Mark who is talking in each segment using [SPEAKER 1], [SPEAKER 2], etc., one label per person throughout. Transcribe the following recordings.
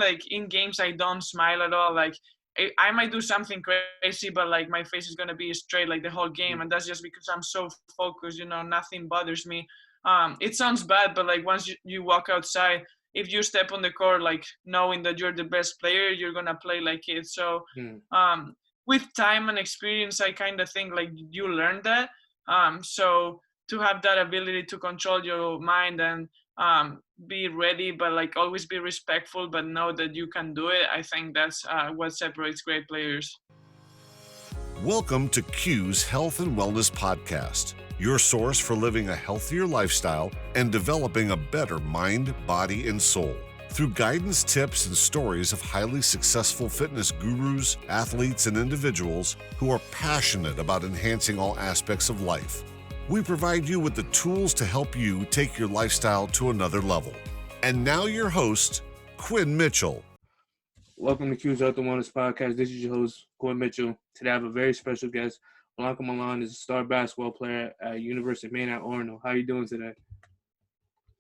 [SPEAKER 1] like in games I don't smile at all. Like I might do something crazy, but like my face is gonna be straight like the whole game, and that's just because I'm so focused. Nothing bothers me. It sounds bad, but like once you walk outside, if you step on the court like knowing that you're the best player, you're gonna play like it. So with time and experience, I kind of think like you learn that. So to have that ability to control your mind and be ready, but like always be respectful, but know that you can do it. I think that's what separates great players.
[SPEAKER 2] Welcome to Q's Health and Wellness Podcast, your source for living a healthier lifestyle and developing a better mind, body, and soul. Through guidance, tips, and stories of highly successful fitness gurus, athletes, and individuals who are passionate about enhancing all aspects of life, we provide you with the tools to help you take your lifestyle to another level. And now your host, Quinn Mitchell.
[SPEAKER 3] Welcome to Q's Health and Wellness Podcast. This is your host, Quinn Mitchell. Today I have a very special guest. Blanca Millan is a star basketball player at University of Maine at Orono. How are you doing today?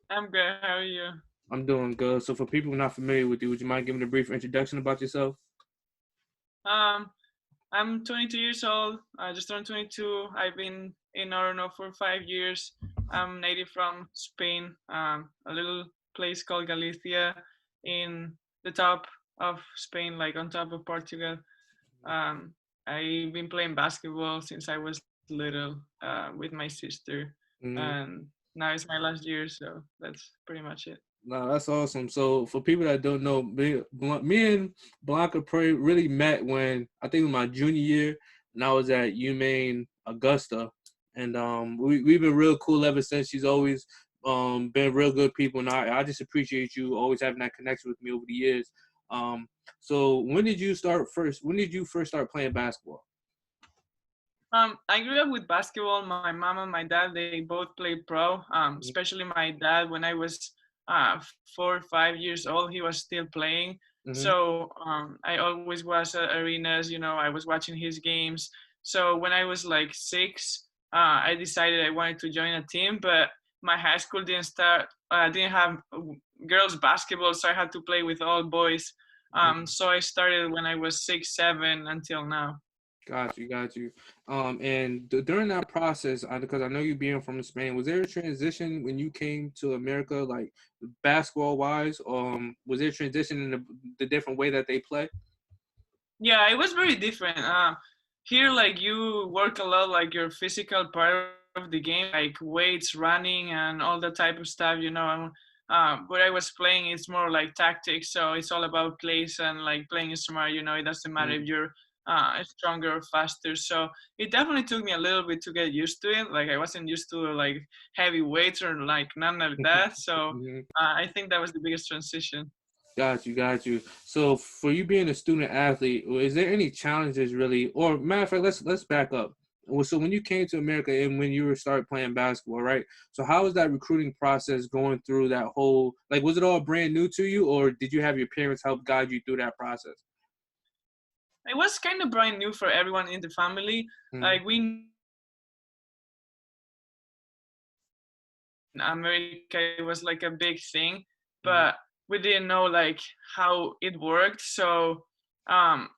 [SPEAKER 1] I'm good. How are you?
[SPEAKER 3] I'm doing good. So for people not familiar with you, would you mind giving a brief introduction about yourself?
[SPEAKER 1] I'm 22 years old. I just turned 22. I've been in Orono for 5 years. I'm native from Spain, a little place called Galicia in the top of Spain, like on top of Portugal. I've been playing basketball since I was little with my sister, and now it's my last year, so that's pretty much it.
[SPEAKER 3] No, that's awesome. So for people that don't know, me and Blanca really met when I think it was my junior year, and I was at UMaine Augusta, and we've been real cool ever since. She's always been real good people, and I just appreciate you always having that connection with me over the years. So when did you first start playing basketball?
[SPEAKER 1] I grew up with basketball. My mom and my dad, they both played pro. Especially my dad, when I was 4 or 5 years old, he was still playing. So I always was at arenas. I was watching his games. So when I was like 6, I decided I wanted to join a team, but my high school didn't have girls basketball, so I had to play with all boys. So I started when I was 6, 7 until now.
[SPEAKER 3] Got you. And during that process, because I know you being from Spain, was there a transition when you came to America, like basketball wise? Was there a transition in the different way that they play?
[SPEAKER 1] Yeah, it was very different. Here, like you work a lot, like your physical part of the game, like weights, running, and all that type of stuff. Where I was playing, it's more like tactics, so it's all about plays and like playing smart. It doesn't matter if you're stronger or faster. So it definitely took me a little bit to get used to it. Like I wasn't used to like heavy weights or like none of that. So I think that was the biggest transition.
[SPEAKER 3] Got you. So for you being a student athlete, is there any challenges really, or matter of fact, let's back up. So when you came to America and when you started playing basketball, right? So how was that recruiting process going through that whole, like, was it all brand new to you, or did you have your parents help guide you through that process?
[SPEAKER 1] It was kind of brand new for everyone in the family. Like we in America, it was like a big thing, but we didn't know like how it worked. So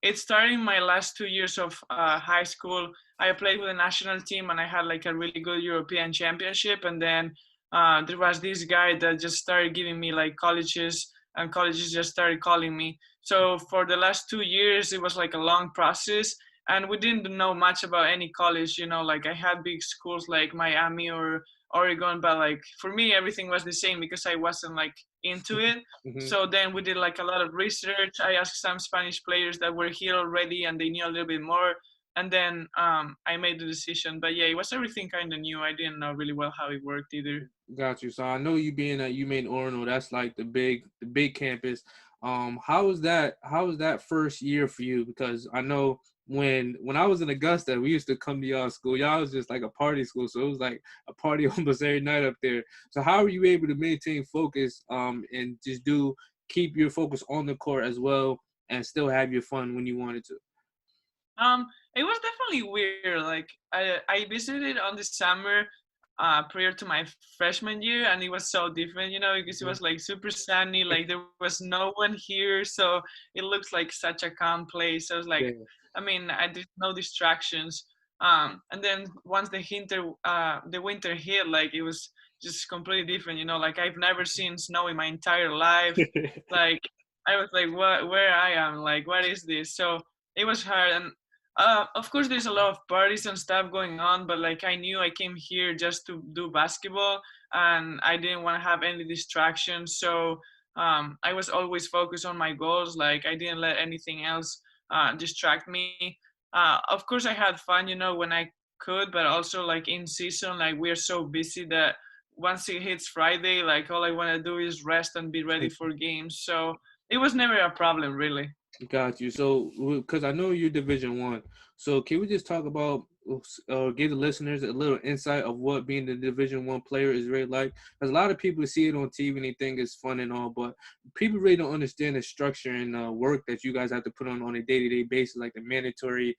[SPEAKER 1] it started in my last 2 years of high school. I played with the national team and I had like a really good European championship. And then there was this guy that just started giving me like colleges, and colleges just started calling me. So for the last 2 years, it was like a long process. And we didn't know much about any college, like I had big schools like Miami or Oregon, but like for me, everything was the same because I wasn't like into it. So then we did like a lot of research. I asked some Spanish players that were here already and they knew a little bit more. And then I made the decision. But yeah, it was everything kind of new. I didn't know really well how it worked either.
[SPEAKER 3] Got you. So I know you being at UMaine Orono, that's like the big campus. How was that first year for you? Because I know when I was in Augusta, we used to come to y'all school. Y'all was just like a party school, so it was like a party almost every night up there. So how were you able to maintain focus and just keep your focus on the court as well and still have your fun when you wanted to?
[SPEAKER 1] It was definitely weird. Like I visited on the summer. prior to my freshman year, and it was so different, because it was like super sunny, like there was no one here, so it looks like such a calm place. I was like,
[SPEAKER 3] Yeah.
[SPEAKER 1] I mean, I did no distractions. And then once the winter hit, like it was just completely different, like I've never seen snow in my entire life. Like I was like, what, where I am, like, what is this? So it was hard. And of course there's a lot of parties and stuff going on, but like I knew I came here just to do basketball, and I didn't want to have any distractions. So I was always focused on my goals. Like I didn't let anything else distract me. Of course I had fun, when I could, but also like in season, like we're so busy that once it hits Friday, like all I want to do is rest and be ready for games. So it was never a problem, really.
[SPEAKER 3] Got you. So, because I know you're Division One, so can we just talk about, give the listeners a little insight of what being the Division One player is really like? Because a lot of people see it on TV and they think it's fun and all, but people really don't understand the structure and work that you guys have to put on a day-to-day basis, like the mandatory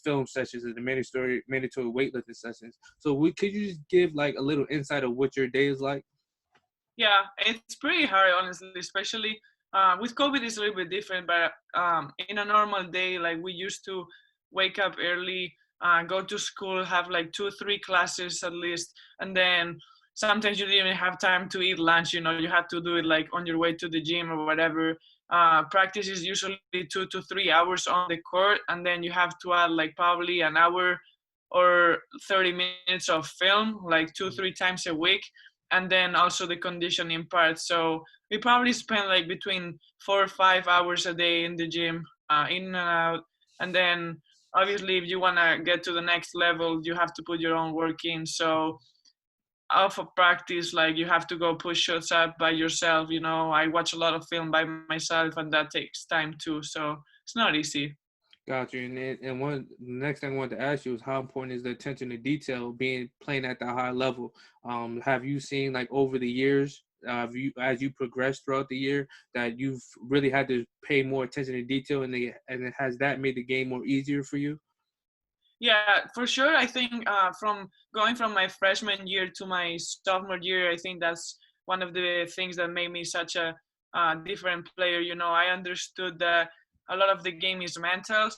[SPEAKER 3] film sessions and the mandatory weightlifting sessions. So, could you just give like a little insight of what your day is like?
[SPEAKER 1] Yeah, it's pretty hard, honestly, especially with COVID, it's a little bit different. But in a normal day, like we used to wake up early, go to school, have like 2, 3 classes at least, and then sometimes you didn't even have time to eat lunch. You had to do it like on your way to the gym or whatever. Practice is usually 2 to 3 hours on the court, and then you have to add like probably an hour or 30 minutes of film, like 2, 3 times a week, and then also the conditioning part. So we probably spend like between 4 or 5 hours a day in the gym, in and out. And then obviously, if you want to get to the next level, you have to put your own work in. So off of practice, like you have to go push shots up by yourself. I watch a lot of film by myself, and that takes time too. So it's not easy.
[SPEAKER 3] Got you. And one next thing I wanted to ask you is how important is the attention to detail being playing at that high level? Have you seen like over the years, as you progress throughout the year, that you've really had to pay more attention to detail, and has that made the game more easier for you?
[SPEAKER 1] Yeah, for sure. I think from going from my freshman year to my sophomore year, I think that's one of the things that made me such a different player. I understood that a lot of the game is mental,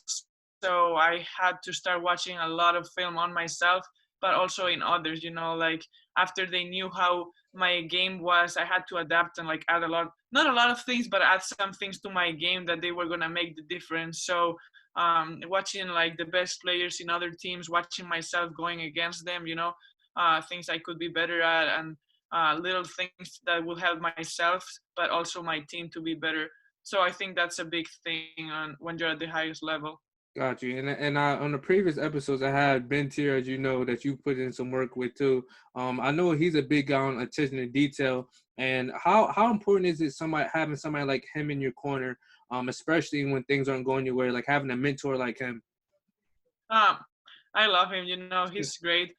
[SPEAKER 1] so I had to start watching a lot of film on myself, but also in others. Like after they knew how my game was, I had to adapt and like add not a lot of things, but add some things to my game that they were gonna make the difference. So watching like the best players in other teams, watching myself going against them, things I could be better at, and little things that will help myself, but also my team to be better. So I think that's a big thing when you're at the highest level.
[SPEAKER 3] Got you. And I, on the previous episodes, I had Ben Tier, as you know, that you put in some work with too. I know he's a big guy on attention to detail. And how important is it having somebody like him in your corner, especially when things aren't going your way, like having a mentor like him?
[SPEAKER 1] Um, I love him. He's great.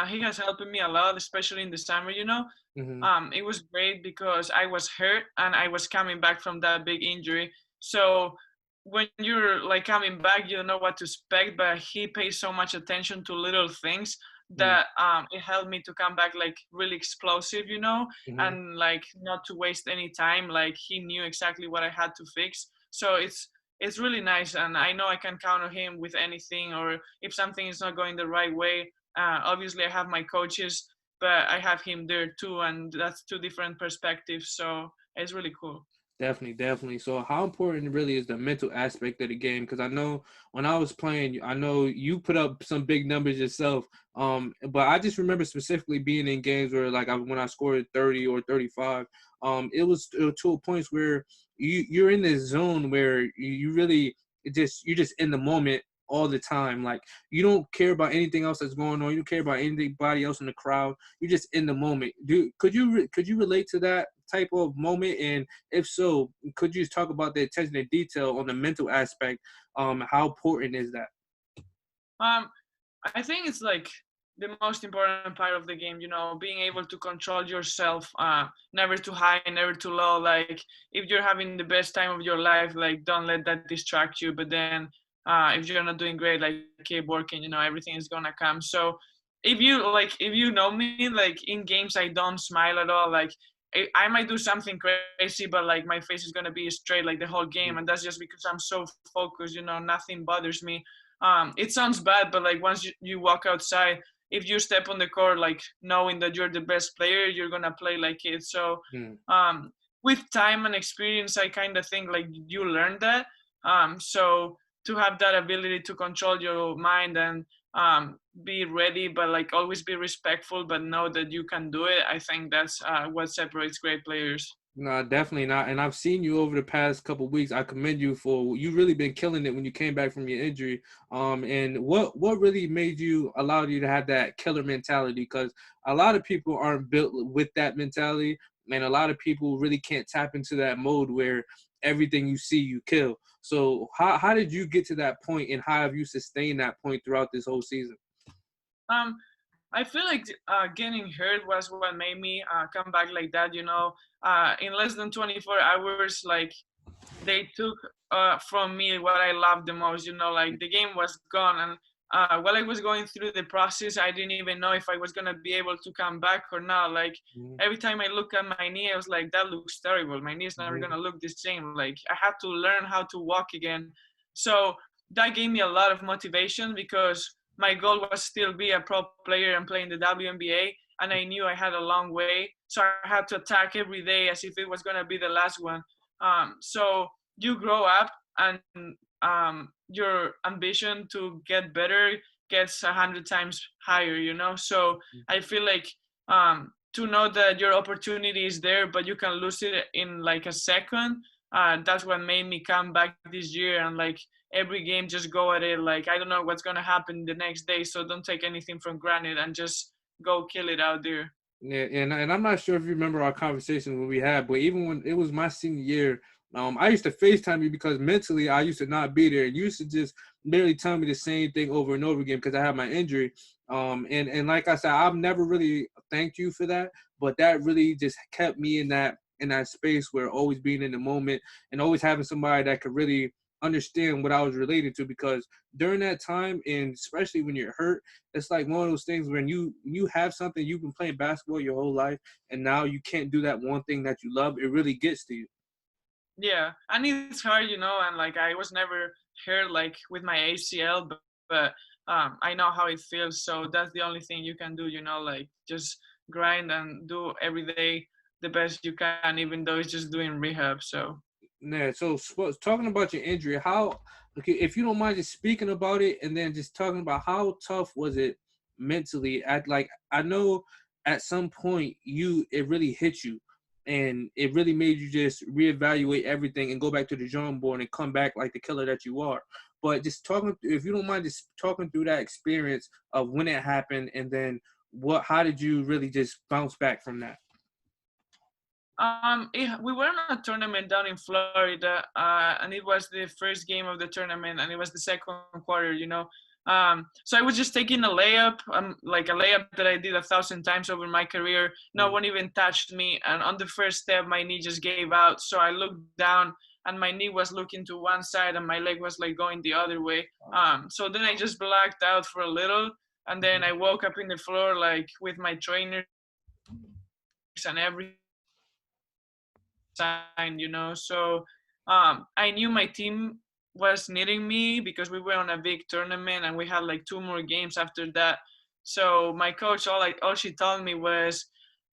[SPEAKER 1] He has helped me a lot, especially in the summer.
[SPEAKER 3] Mm-hmm.
[SPEAKER 1] It was great because I was hurt and I was coming back from that big injury. So when you're like coming back, you don't know what to expect. But he pays so much attention to little things that it helped me to come back like really explosive,
[SPEAKER 3] Mm-hmm.
[SPEAKER 1] and like not to waste any time. Like he knew exactly what I had to fix. So it's really nice, and I know I can count on him with anything, or if something is not going the right way. Obviously, I have my coaches, but I have him there too, and that's two different perspectives. So it's really cool.
[SPEAKER 3] Definitely, definitely. So, how important really is the mental aspect of the game? Because I know when I was playing, I know you put up some big numbers yourself. But I just remember specifically being in games where, like, when I scored 30 or 35, it was to a point where you're in this zone where you really you're just in the moment all the time. Like, you don't care about anything else that's going on. You don't care about anybody else in the crowd. You're just in the moment. Could you relate to that type of moment? And if so, could you just talk about the attention to detail on the mental aspect? How important is that?
[SPEAKER 1] Um, I think it's like the most important part of the game, being able to control yourself, never too high, never too low. Like if you're having the best time of your life, like don't let that distract you. But then if you're not doing great, like keep working, everything is gonna come. So if you know me, like in games I don't smile at all. Like I might do something crazy, but like my face is gonna be straight like the whole game, and that's just because I'm so focused. Nothing bothers me. It sounds bad, but like once you walk outside, if you step on the court like knowing that you're the best player, you're gonna play like it. So
[SPEAKER 3] Mm.
[SPEAKER 1] with time and experience, I kind of think like you learn that. So to have that ability to control your mind and be ready, but like always be respectful, but know that you can do it. I think that's what separates great players.
[SPEAKER 3] No, definitely not. And I've seen you over the past couple of weeks. I commend you for you really been killing it when you came back from your injury. And what really made you allowed you to have that killer mentality? Because a lot of people aren't built with that mentality, and a lot of people really can't tap into that mode where everything you see you kill. So how did you get to that point, and how have you sustained that point throughout this whole season?
[SPEAKER 1] Um, I feel like getting hurt was what made me come back like that. In less than 24 hours, like they took from me what I loved the most. Like the game was gone, and while I was going through the process, I didn't even know if I was gonna be able to come back or not. Like
[SPEAKER 3] Mhm.
[SPEAKER 1] every time I look at my knee, I was like, that looks terrible. My knee is never
[SPEAKER 3] Mhm.
[SPEAKER 1] gonna look the same. Like I had to learn how to walk again. So that gave me a lot of motivation because my goal was still be a pro player and play in the WNBA, and I knew I had a long way. So I had to attack every day as if it was gonna be the last one. So you grow up, and your ambition to get better gets 100 times higher. So I feel like to know that your opportunity is there, but you can lose it in like a second. That's what made me come back this year, and like every game just go at it. Like I don't know what's gonna happen the next day, so don't take anything for granted and just go kill it out there.
[SPEAKER 3] Yeah, and I'm not sure if you remember our conversations when we had, but even when it was my senior year, I used to FaceTime you because mentally I used to not be there. You used to just literally tell me the same thing over and over again because I had my injury. And like I said, I've never really thanked you for that, but that really just kept me in that space where always being in the moment and always having somebody that could really understand what I was related to because during that time and especially when you're hurt, it's like one of those things when you have something you've been playing basketball your whole life and now you can't do that one thing that you love, it really gets to you.
[SPEAKER 1] Yeah, and it's hard, and like I was never hurt like with my ACL, but I know how it feels. So that's the only thing you can do, like just grind and do every day the best you can, even though it's just doing rehab. So
[SPEAKER 3] Yeah, so talking about your injury, how okay, if you don't mind just speaking about it and then just talking about how tough was it mentally at like I know at some point you it really hit you and it really made you just reevaluate everything and go back to the drawing board and come back like the killer that you are. But just talking if you don't mind just talking through that experience of when it happened and then how did you really just bounce back from that?
[SPEAKER 1] we were in a tournament down in Florida, and it was the first game of the tournament, and it was the second quarter. So I was just taking a layup, like a layup that I did 1,000 times over my career. No
[SPEAKER 3] Mm.
[SPEAKER 1] one even touched me, and on the first step, my knee just gave out. So I looked down, and my knee was looking to one side, and my leg was like going the other way. So then I just blacked out for a little, and then I woke up in the floor like with my trainers and everything sign. So I knew my team was needing me because we were on a big tournament and we had like two more games after that. So my coach, all she told me was,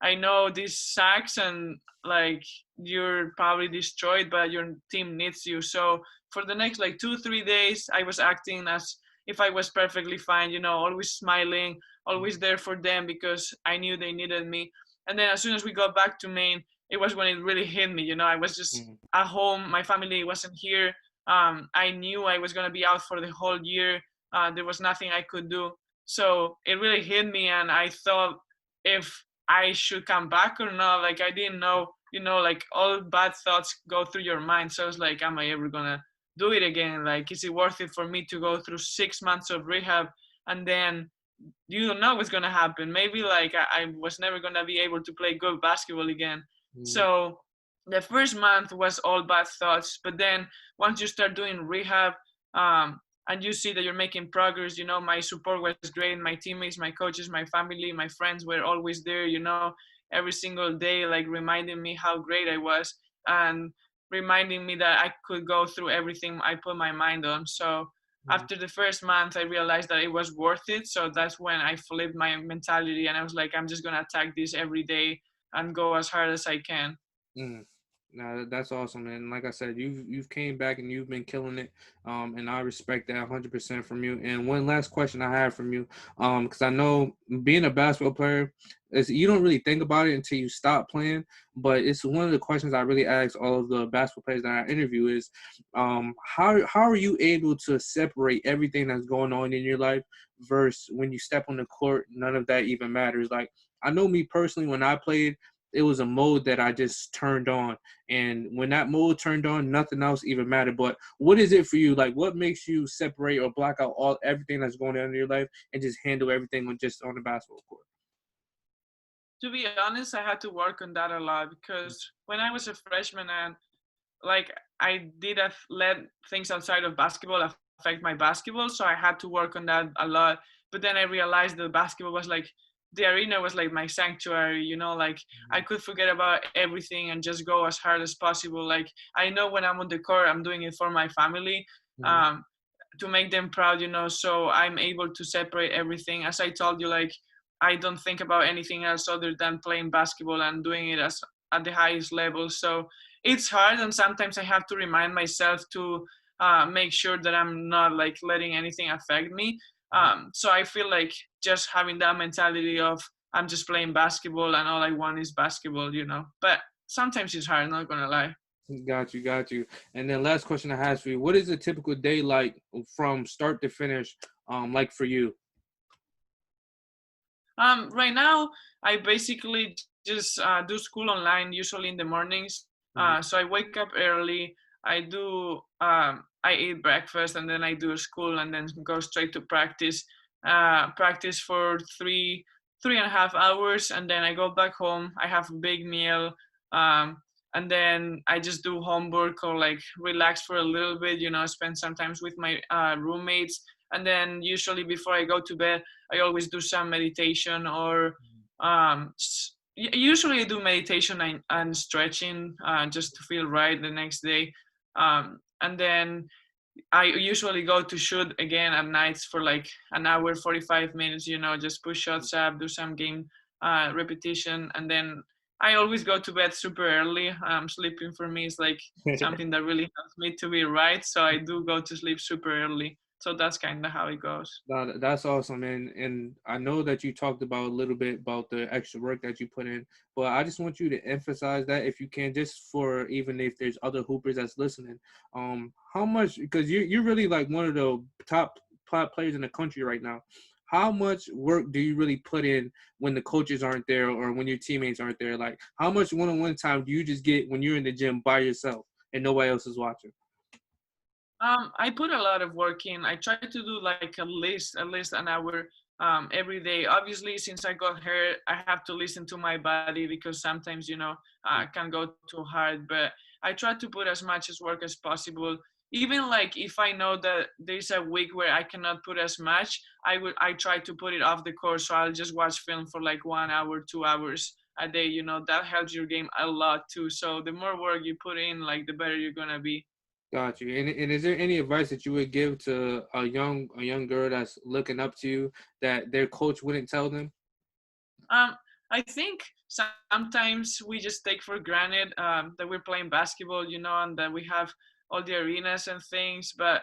[SPEAKER 1] I know this sucks and like you're probably destroyed, but your team needs you. So for the next like 2 3 days, I was acting as if I was perfectly fine, always smiling, always there for them because I knew they needed me. And then as soon as we got back to Maine, it was when it really hit me. I was just
[SPEAKER 3] Mm.
[SPEAKER 1] at home. My family wasn't here. I knew I was gonna be out for the whole year. There was nothing I could do. So it really hit me, and I thought if I should come back or not. Like I didn't know. Like all bad thoughts go through your mind. So I was like, am I ever gonna do it again? Like, is it worth it for me to go through 6 months of rehab and then you don't know what's gonna happen. Maybe like I was never gonna be able to play good basketball again.
[SPEAKER 3] Mm.
[SPEAKER 1] So the first month was all bad thoughts, but then once you start doing rehab, and you see that you're making progress. My support was great. My teammates, my coaches, my family, my friends were always there, every single day, like reminding me how great I was, and reminding me that I could go through everything I put my mind on. So
[SPEAKER 3] Mhm.
[SPEAKER 1] after the first month, I realized that it was worth it. So that's when I flipped my mentality, and I was like, I'm just going to attack this every day and go as hard as I can.
[SPEAKER 3] Mm. No, that's awesome, and like I said, you've came back and you've been killing it, and I respect that 100% from you. And one last question I have from you, because I know being a basketball player is you don't really think about it until you stop playing, but it's one of the questions I really ask all of the basketball players that I interview is, how are you able to separate everything that's going on in your life versus when you step on the court, none of that even matters. Like I know me personally, when I played, it was a mode that I just turned on. And when that mode turned on, nothing else even mattered. But what is it for you? Like, what makes you separate or block out everything that's going on in your life and just handle everything on the basketball court?
[SPEAKER 1] To be honest, I had to work on that a lot because when I was a freshman and like I did have let things outside of basketball affect my basketball, so I had to work on that a lot. But then I realized that basketball was like the arena was like my sanctuary, like I could forget about everything and just go as hard as possible. Like I know when I'm on the court, I'm doing it for my family.
[SPEAKER 3] Mm-hmm.
[SPEAKER 1] Um, to make them proud, so I'm able to separate everything. As I told you, like I don't think about anything else other than playing basketball and doing it as at the highest level. So it's hard, and sometimes I have to remind myself to make sure that I'm not like letting anything affect me. So I feel like just having that mentality of I'm just playing basketball and all I want is basketball. But sometimes it's hard, not gonna lie.
[SPEAKER 3] Got you, got you. And then last question I have for you: what is a typical day like from start to finish? Like for you?
[SPEAKER 1] Right now, I basically just do school online, usually in the mornings.
[SPEAKER 3] Mhm.
[SPEAKER 1] So I wake up early. I eat breakfast, and then I do school, and then go straight to practice. Practice for 3.5 hours, and then I go back home. I have a big meal, um, and then I just do homework or like relax for a little bit. Spend some time with my roommates, and then usually before I go to bed, I always do some meditation or usually I do meditation and stretching just to feel right the next day. And then I usually go to shoot again at nights for like an hour, 45 minutes, just push shots up, do some game repetition. And then I always go to bed super early. Sleeping for me is like something that really helps me to be right. So I do go to sleep super early. So that's kind of how it goes.
[SPEAKER 3] That's awesome, and I know that you talked about a little bit about the extra work that you put in, but I just want you to emphasize that if you can, just for even if there's other hoopers that's listening, how much, because you're really like one of the top players in the country right now. How much work do you really put in when the coaches aren't there or when your teammates aren't there? Like, how much one-on-one time do you just get when you're in the gym by yourself and nobody else is watching?
[SPEAKER 1] I put a lot of work in. I try to do like at least an hour every day. Obviously, since I got hurt, I have to listen to my body because sometimes, I can go too hard. But I try to put as much as work as possible. Even like if I know that there's a week where I cannot put as much, I try to put it off the course. So I'll just watch film for like 1 hour, 2 hours a day. That helps your game a lot too. So the more work you put in, like the better you're gonna be.
[SPEAKER 3] Got you. And is there any advice that you would give to a young girl that's looking up to you that their coach wouldn't tell them?
[SPEAKER 1] Um, I think sometimes we just take for granted that we're playing basketball, and that we have all the arenas and things. But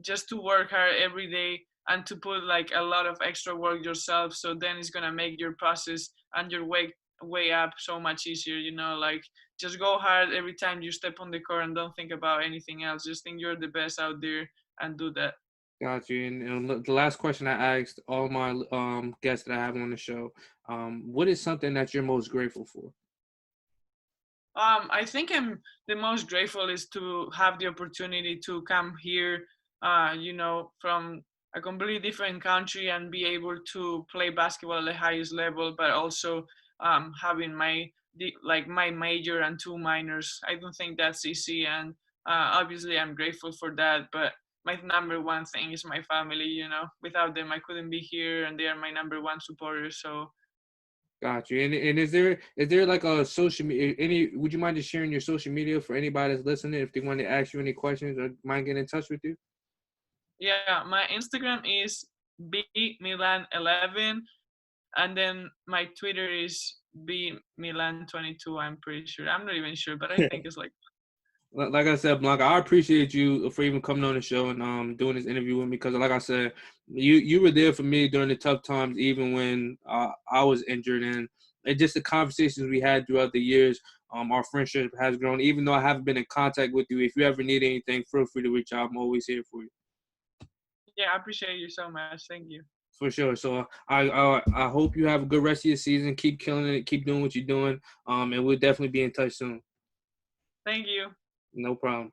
[SPEAKER 1] just to work hard every day and to put like a lot of extra work yourself, so then it's gonna make your process and your way up so much easier. Like just go hard every time you step on the court and don't think about anything else. Just think you're the best out there and do that.
[SPEAKER 3] Got you. And look, the last question I asked all my guests that I have on the show, what is something that you're most grateful for?
[SPEAKER 1] I think I'm the most grateful is to have the opportunity to come here, from a completely different country and be able to play basketball at the highest level, but also having my major and two minors. I don't think that's easy, and obviously I'm grateful for that. But my number one thing is my family. Without them I couldn't be here, and they are my number one supporters. So
[SPEAKER 3] Got you. And is there like a social media? Would you mind just sharing your social media for anybody that's listening if they want to ask you any questions or mind getting in touch with you?
[SPEAKER 1] yeah, my Instagram is bmilan11, and then my Twitter is bmilan22. I'm pretty sure. I'm not even sure, but I think it's like.
[SPEAKER 3] Like I said, Blanca, I appreciate you for even coming on the show and doing this interview with me because, like I said, you were there for me during the tough times, even when I was injured, and just the conversations we had throughout the years. Our friendship has grown. Even though I haven't been in contact with you, if you ever need anything, feel free to reach out. I'm always here for you.
[SPEAKER 1] Yeah, I appreciate you so much. Thank you.
[SPEAKER 3] For sure. So I hope you have a good rest of your season. Keep killing it. Keep doing what you're doing. And we'll definitely be in touch soon.
[SPEAKER 1] Thank you.
[SPEAKER 3] No problem.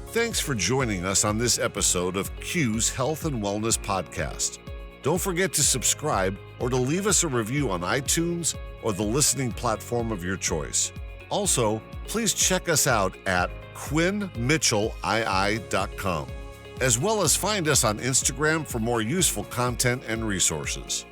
[SPEAKER 2] Thanks for joining us on this episode of Q's Health and Wellness Podcast. Don't forget to subscribe or to leave us a review on iTunes or the listening platform of your choice. Also, please check us out at QuinnMitchellII.com, as well as find us on Instagram for more useful content and resources.